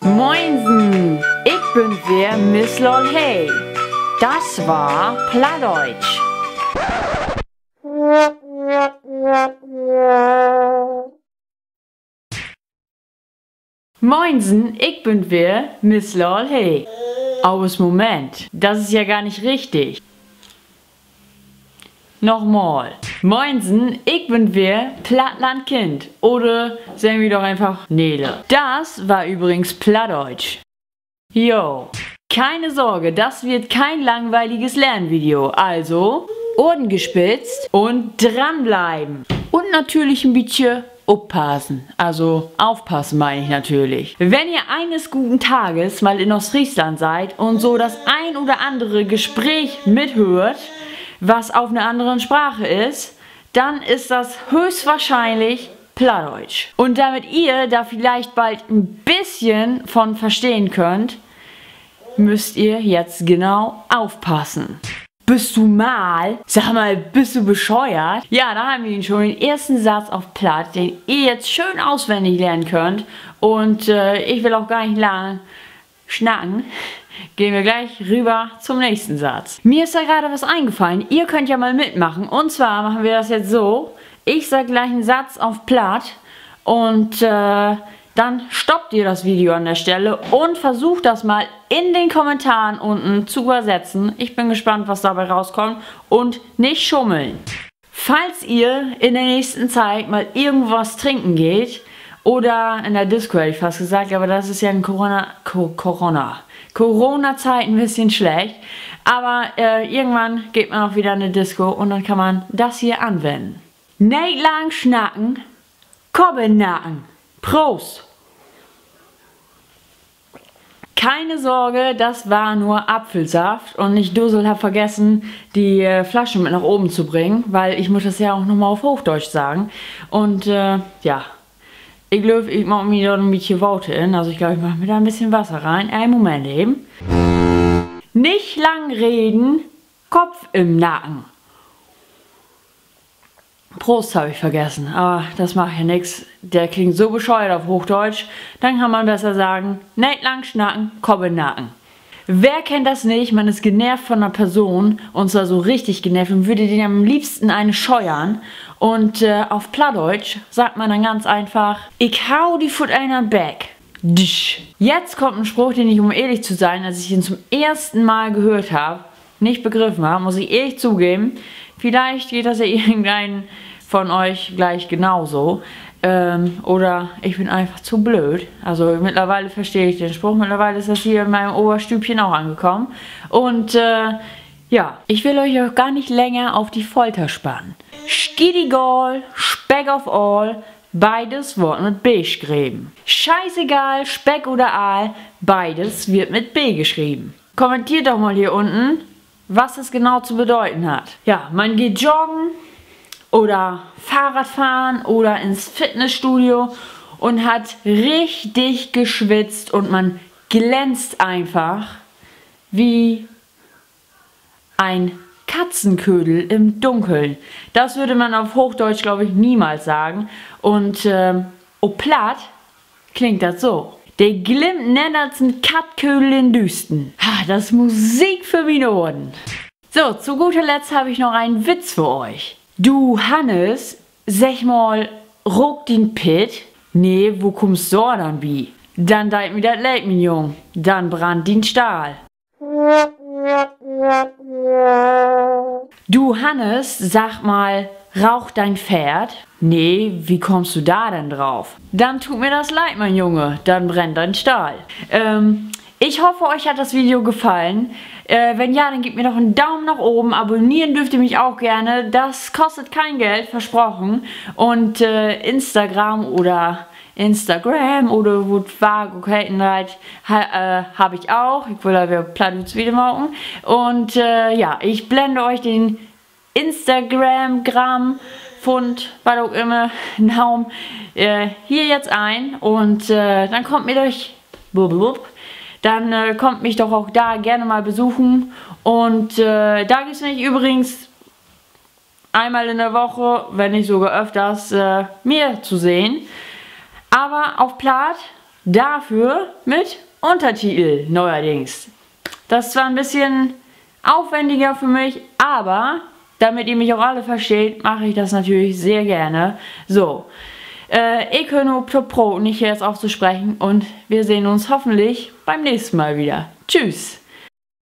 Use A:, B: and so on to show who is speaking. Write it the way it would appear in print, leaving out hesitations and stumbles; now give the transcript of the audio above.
A: Moinsen, ich bin wer Miss Lol Hey. Das war Plattdeutsch. Moinsen, ich bin wer Miss Lol Hey. Aus Moment, das ist ja gar nicht richtig. Nochmal. Moinsen, ich bin wer Plattlandkind. Oder sagen wir doch einfach Nele. Das war übrigens Plattdeutsch. Jo. Keine Sorge, das wird kein langweiliges Lernvideo. Also, Ohren gespitzt und dranbleiben. Und natürlich ein bisschen aufpassen. Also, aufpassen meine ich natürlich. Wenn ihr eines guten Tages mal in Ostfriesland seid und so das ein oder andere Gespräch mithört, was auf einer anderen Sprache ist, dann ist das höchstwahrscheinlich Plattdeutsch. Und damit ihr da vielleicht bald ein bisschen von verstehen könnt, müsst ihr jetzt genau aufpassen. Bist du mal? Sag mal, bist du bescheuert? Ja, da haben wir ihn schon, den ersten Satz auf Platt, den ihr jetzt schön auswendig lernen könnt. Und ich will auch gar nicht lange schnacken. Gehen wir gleich rüber zum nächsten Satz. Mir ist da gerade was eingefallen. Ihr könnt ja mal mitmachen. Und zwar machen wir das jetzt so. Ich sage gleich einen Satz auf Platt. Und dann stoppt ihr das Video an der Stelle und versucht das mal in den Kommentaren unten zu übersetzen. Ich bin gespannt, was dabei rauskommt. Und nicht schummeln. Falls ihr in der nächsten Zeit mal irgendwas trinken geht, oder in der Disco hätte ich fast gesagt, aber das ist ja in Corona-Zeit ein bisschen schlecht. Aber irgendwann geht man auch wieder in eine Disco und dann kann man das hier anwenden. Nicht lang schnacken, Kobben nacken. Prost! Keine Sorge, das war nur Apfelsaft und ich Dussel habe vergessen, die Flasche mit nach oben zu bringen, weil ich muss das ja auch nochmal auf Hochdeutsch sagen. Und ja. Ich glaube, ich mache mir da ein bisschen Worte in. Also ich glaube, ich mache mir da ein bisschen Wasser rein. Einen Moment eben. Nicht lang reden, Kopf im Nacken. Prost habe ich vergessen, aber das macht ja nichts. Der klingt so bescheuert auf Hochdeutsch. Dann kann man besser sagen, nicht lang schnacken, Kopf im Nacken. Wer kennt das nicht? Man ist genervt von einer Person, und zwar so richtig genervt, und würde den am liebsten eine scheuern. Und auf Plattdeutsch sagt man dann ganz einfach, ich hau die Foot einer Back. Jetzt kommt ein Spruch, den ich, um ehrlich zu sein, als ich ihn zum ersten Mal gehört habe, nicht begriffen habe, muss ich ehrlich zugeben. Vielleicht geht das ja irgendeinen von euch gleich genauso. Oder ich bin einfach zu blöd. Also mittlerweile verstehe ich den Spruch. Mittlerweile ist das hier in meinem Oberstübchen auch angekommen. Und ja, ich will euch auch gar nicht länger auf die Folter spannen. Skiddigol, Speck of all, beides wird mit B geschrieben. Scheißegal, Speck oder Aal, beides wird mit B geschrieben. Kommentiert doch mal hier unten, was es genau zu bedeuten hat. Ja, man geht joggen oder Fahrrad fahren oder ins Fitnessstudio und hat richtig geschwitzt und man glänzt einfach wie ein Katzenködel im Dunkeln. Das würde man auf Hochdeutsch, glaube ich, niemals sagen. Und Platt klingt das so. Der glimmt nennt als ein Katködel in Düsten. Ha, das ist Musik für meine Ohren. So, zu guter Letzt habe ich noch einen Witz für euch. Du Hannes, sag mal, ruck den Pit? Nee, wo kommst du dann wie? Dann deit mir dat Leid, mein Jung. Dann brannt den Stahl. Du Hannes, sag mal, raucht dein Pferd? Nee, wie kommst du da denn drauf? Dann tut mir das leid, mein Junge, dann brennt dein Stahl. Ich hoffe, euch hat das Video gefallen. Wenn ja, dann gebt mir doch einen Daumen nach oben. Abonnieren dürft ihr mich auch gerne. Das kostet kein Geld, versprochen. Und Instagram oder wo war, okay, habe ich auch. Ich will da Plattdeutsch wieder machen. Und ja, ich blende euch den Instagram-Fund, was auch immer, Namen, hier jetzt ein. Und dann kommt mir durch, dann kommt mich doch auch da gerne mal besuchen. Und da gibt es mich übrigens einmal in der Woche, wenn nicht sogar öfters, mir zu sehen. Aber auf Platt Dafür mit Untertitel neuerdings. Das ist zwar ein bisschen aufwendiger für mich, aber damit ihr mich auch alle versteht, mache ich das natürlich sehr gerne. So, ich höre nur Pro nicht jetzt aufzusprechen und wir sehen uns hoffentlich beim nächsten Mal wieder. Tschüss!